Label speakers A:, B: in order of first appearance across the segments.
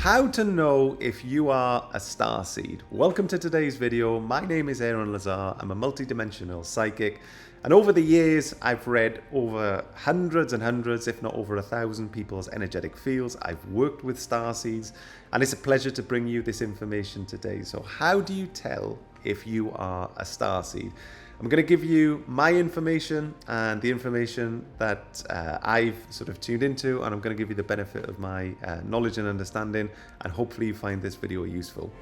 A: How to know if you are a starseed. Welcome to today's video. My name is Aeron Lazar. I'm a multidimensional psychic, and over the years I've read over hundreds and hundreds, if not over 1,000 people's energetic fields. I've worked with starseeds, and it's a pleasure to bring you this information today. So how do you tell if you are a starseed? I'm going to give you my information and the information that I've sort of tuned into, and I'm going to give you the benefit of my knowledge and understanding, and hopefully you find this video useful.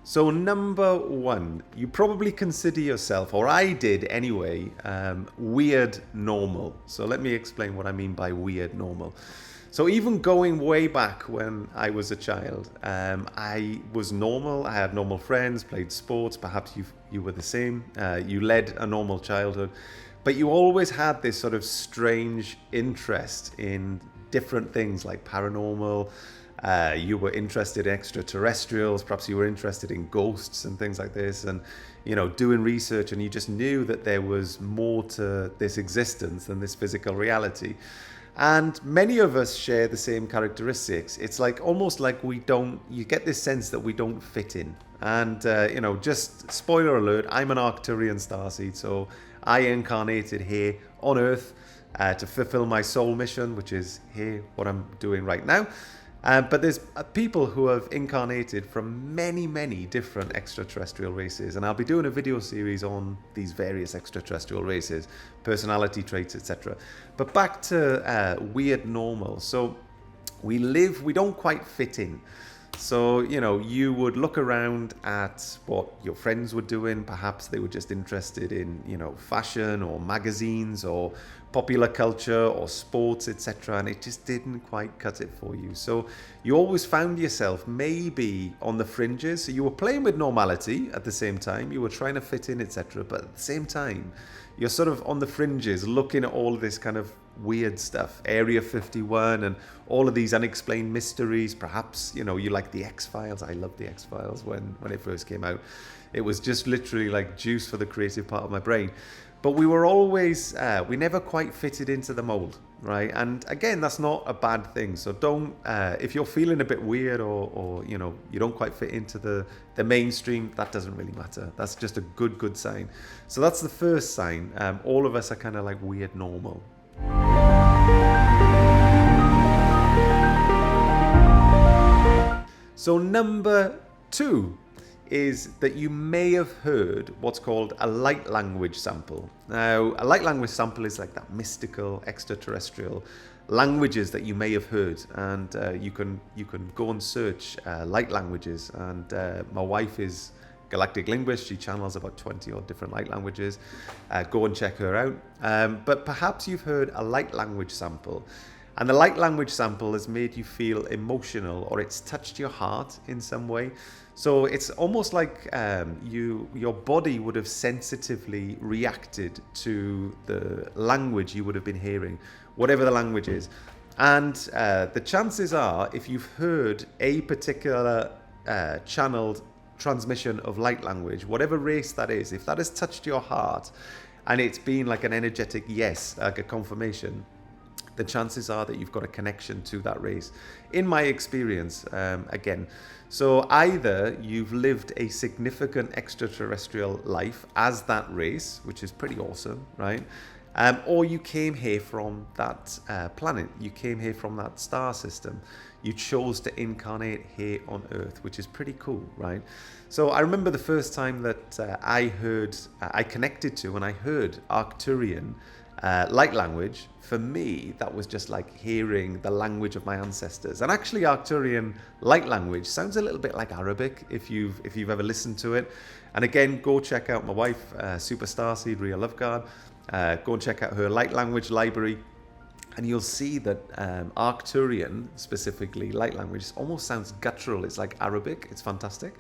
A: So number one, you probably consider yourself, or I did anyway, weird normal. So let me explain what I mean by weird normal. So even going way back when I was a child, I was normal. I had normal friends, played sports. Perhaps you were the same. You led a normal childhood, but you always had this sort of strange interest in different things like paranormal. You were interested in extraterrestrials. Perhaps you were interested in ghosts and things like this, and doing research, and you just knew that there was more to this existence than this physical reality. And many of us share the same characteristics. It's like almost like you get this sense that we don't fit in. And, just spoiler alert, I'm an Arcturian starseed. So I incarnated here on Earth to fulfill my soul mission, which is here, what I'm doing right now. But there's people who have incarnated from many, many different extraterrestrial races. And I'll be doing a video series on these various extraterrestrial races, personality traits, etc. But back to weird normal. So we don't quite fit in. So, you would look around at what your friends were doing. Perhaps they were just interested in, fashion or magazines or popular culture or sports, etc. And it just didn't quite cut it for you. So you always found yourself maybe on the fringes. So you were playing with normality at the same time. You were trying to fit in, etc. But at the same time, you're sort of on the fringes looking at all this kind of weird stuff, Area 51 and all of these unexplained mysteries. Perhaps, you like the X-Files. I loved the X-Files when it first came out. It was just literally like juice for the creative part of my brain. But we were always, we never quite fitted into the mold, right? And again, that's not a bad thing. So don't, if you're feeling a bit weird or you don't quite fit into the mainstream, that doesn't really matter. That's just a good sign. So that's the first sign. All of us are kind of like weird normal. So number two is that you may have heard what's called a light language sample. Now, a light language sample is like that mystical, extraterrestrial languages that you may have heard, and you can go and search light languages. And my wife is galactic linguist. She channels about 20 odd different light languages. Go and check her out. But perhaps you've heard a light language sample. And the light language sample has made you feel emotional, or it's touched your heart in some way. So it's almost like your body would have sensitively reacted to the language you would have been hearing, whatever the language is. And the chances are, if you've heard a particular channeled transmission of light language, whatever race that is, if that has touched your heart and it's been like an energetic yes, like a confirmation, the chances are that you've got a connection to that race. In my experience, again, so either you've lived a significant extraterrestrial life as that race, which is pretty awesome, right? Or you came here from that planet. You came here from that star system. You chose to incarnate here on Earth, which is pretty cool, right? So I remember the first time that I connected to and I heard Arcturian light language. For me, that was just like hearing the language of my ancestors. And actually, Arcturian light language sounds a little bit like Arabic if you've ever listened to it. And again, go check out my wife, Super Starseed, Ria Loveguard. Go and check out her light language library, and you'll see that Arcturian, specifically light language, almost sounds guttural. It's like Arabic. It's fantastic.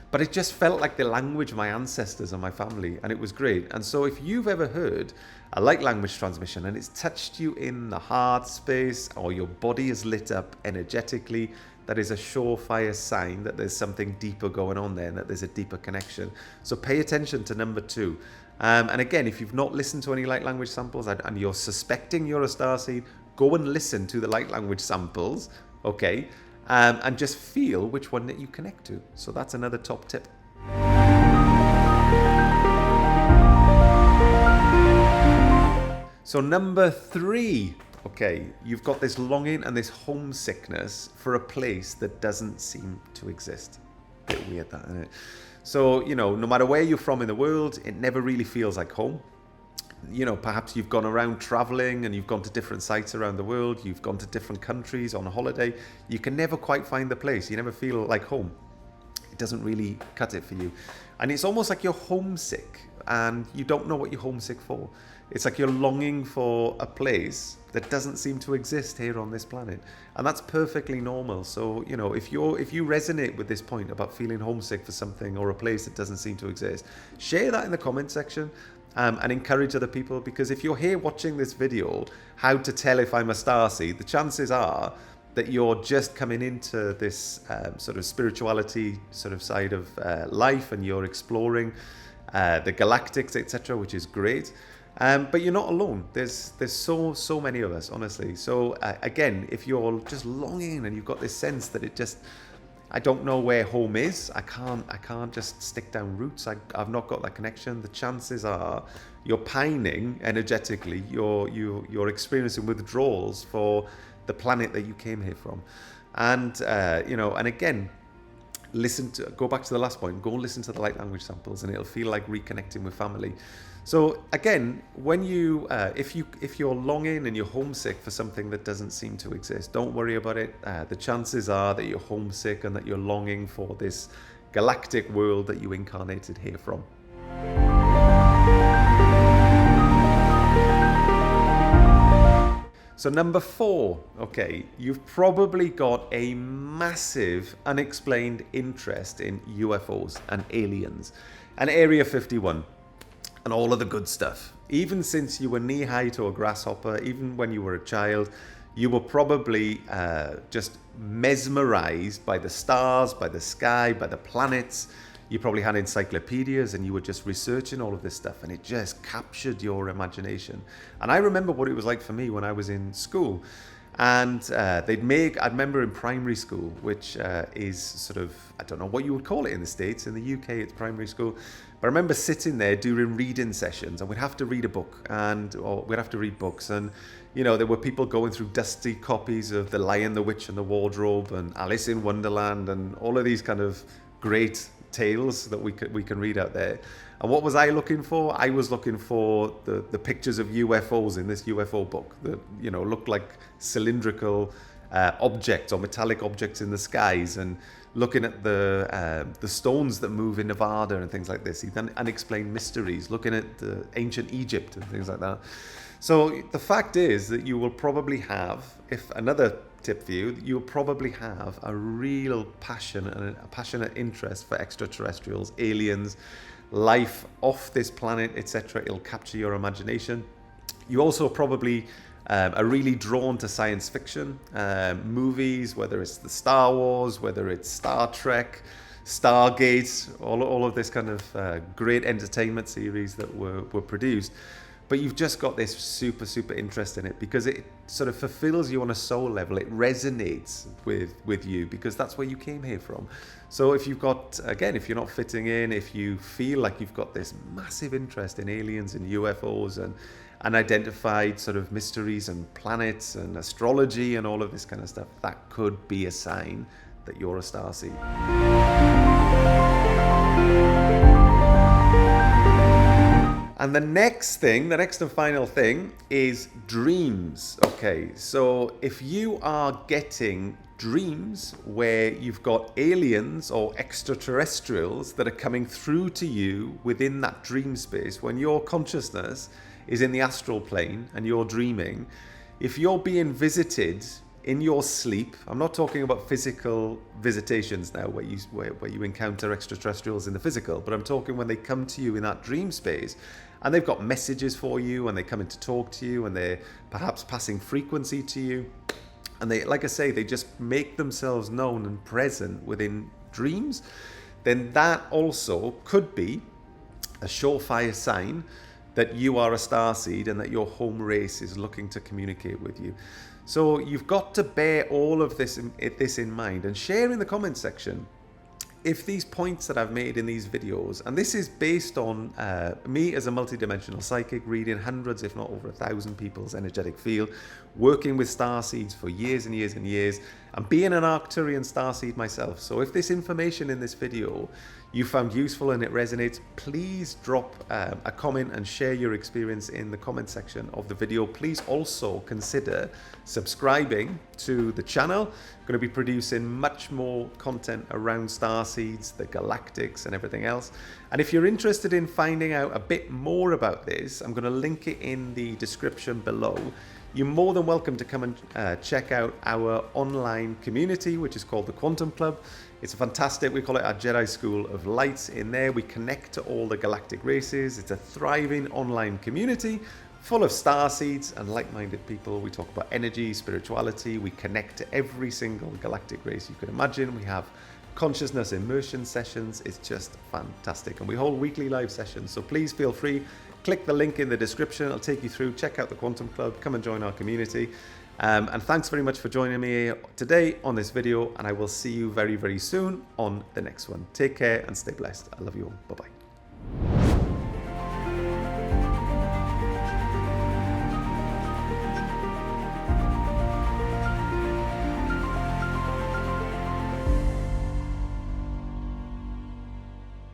A: But it just felt like the language of my ancestors and my family, and it was great. And so if you've ever heard a light language transmission and it's touched you in the heart space, or your body is lit up energetically, that is a surefire sign that there's something deeper going on there and that there's a deeper connection. So pay attention to number 2. And again, if you've not listened to any light language samples and you're suspecting you're a starseed, go and listen to the light language samples, okay? And just feel which one that you connect to. So that's another top tip. So number 3, okay, you've got this longing and this homesickness for a place that doesn't seem to exist. Bit weird that, isn't it? So, you know, no matter where you're from in the world, it never really feels like home. You know, perhaps you've gone around traveling and you've gone to different sites around the world. You've gone to different countries on holiday. You can never quite find the place. You never feel like home. It doesn't really cut it for you. And it's almost like you're homesick and you don't know what you're homesick for. It's like you're longing for a place that doesn't seem to exist here on this planet. And that's perfectly normal. So, you know, if you resonate with this point about feeling homesick for something or a place that doesn't seem to exist, share that in the comment section. And encourage other people, because if you're here watching this video, how to tell if I'm a starseed, the chances are that you're just coming into this sort of spirituality sort of side of life, and you're exploring the galactics, etc., which is great. But you're not alone. There's so many of us, honestly. So again, if you're just longing and you've got this sense that I don't know where home is. I can't just stick down roots. I've not got that connection. The chances are you're pining energetically. You're experiencing withdrawals for the planet that you came here from. And you know, and again, go back to the last point. Go and listen to the light language samples, and it'll feel like reconnecting with family. So again, when if you're longing and you're homesick for something that doesn't seem to exist, don't worry about it. The chances are that you're homesick and that you're longing for this galactic world that you incarnated here from. So number 4, okay, you've probably got a massive unexplained interest in UFOs and aliens and Area 51. And all of the good stuff. Even since you were knee-high to a grasshopper, even when you were a child, you were probably just mesmerized by the stars, by the sky, by the planets. You probably had encyclopedias and you were just researching all of this stuff, and it just captured your imagination. And I remember what it was like for me when I was in school. And I remember in primary school, which is sort of, I don't know what you would call it in the States. In the UK, it's primary school. But I remember sitting there during reading sessions, and we'd have to read a book, or we'd have to read books. And, you know, there were people going through dusty copies of The Lion, the Witch, and the Wardrobe, and Alice in Wonderland, and all of these kind of great tales that we can read out there. And what was I looking for? I was looking for the pictures of UFOs in this UFO book that, you know, looked like cylindrical objects or metallic objects in the skies, and looking at the stones that move in Nevada and things like this, the unexplained mysteries, looking at the ancient Egypt and things like that. So the fact is that you will probably have, if another tip for you, you'll probably have a real passion and a passionate interest for extraterrestrials, aliens, life off this planet, etc. It'll capture your imagination. You also probably are really drawn to science fiction movies, whether it's the Star Wars, whether it's Star Trek, Stargate, all of this kind of great entertainment series that were produced. But you've just got this super interest in it because it sort of fulfills you on a soul level. It resonates with you because that's where you came here from. So if you've got, again, if you're not fitting in, if you feel like you've got this massive interest in aliens and UFOs and unidentified sort of mysteries and planets and astrology and all of this kind of stuff, that could be a sign that you're a starseed. And the next and final thing is dreams. Okay, so if you are getting dreams where you've got aliens or extraterrestrials that are coming through to you within that dream space, when your consciousness is in the astral plane and you're dreaming, if you're being visited in your sleep, I'm not talking about physical visitations now where you encounter extraterrestrials in the physical, but I'm talking when they come to you in that dream space and they've got messages for you and they come in to talk to you and they're perhaps passing frequency to you. and they, like I say, they just make themselves known and present within dreams, then that also could be a surefire sign that you are a starseed and that your home race is looking to communicate with you. So you've got to bear all of this in mind, and share in the comment section if these points that I've made in these videos, and this is based on me as a multidimensional psychic, reading hundreds, if not over 1,000 people's energetic field, working with starseeds for years and years and years, and being an Arcturian starseed myself. So if this information in this video you found useful and it resonates, please drop a comment and share your experience in the comment section of the video. Please also consider subscribing to the channel. I'm going to be producing much more content around starseeds, the galactics, and everything else. And if you're interested in finding out a bit more about this, I'm going to link it in the description below. You're more than welcome to come and check out our online community, which is called the Quantum Club. It's a fantastic, we call it our Jedi School of Light. In there, we connect to all the galactic races. It's a thriving online community full of starseeds and like-minded people. We talk about energy, spirituality. We connect to every single galactic race you can imagine. We have consciousness immersion sessions. It's just fantastic. And we hold weekly live sessions. So please feel free. Click the link in the description. It'll take you through. Check out the Quantum Club. Come and join our community. And thanks very much for joining me today on this video. And I will see you very, very soon on the next one. Take care and stay blessed. I love you all. Bye-bye.